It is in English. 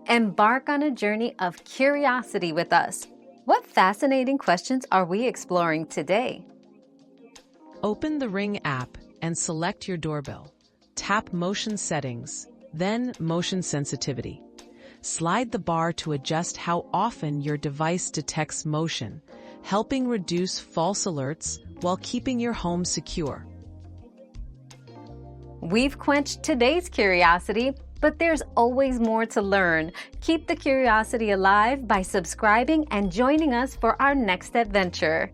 Embark on a journey of curiosity with us. What fascinating questions are we exploring today? Open the Ring app and select your doorbell. Tap Motion Settings, then Motion Sensitivity. Slide the bar to adjust how often your device detects motion, helping reduce false alerts while keeping your home secure. We've quenched today's curiosity, but there's always more to learn. Keep the curiosity alive by subscribing and joining us for our next adventure.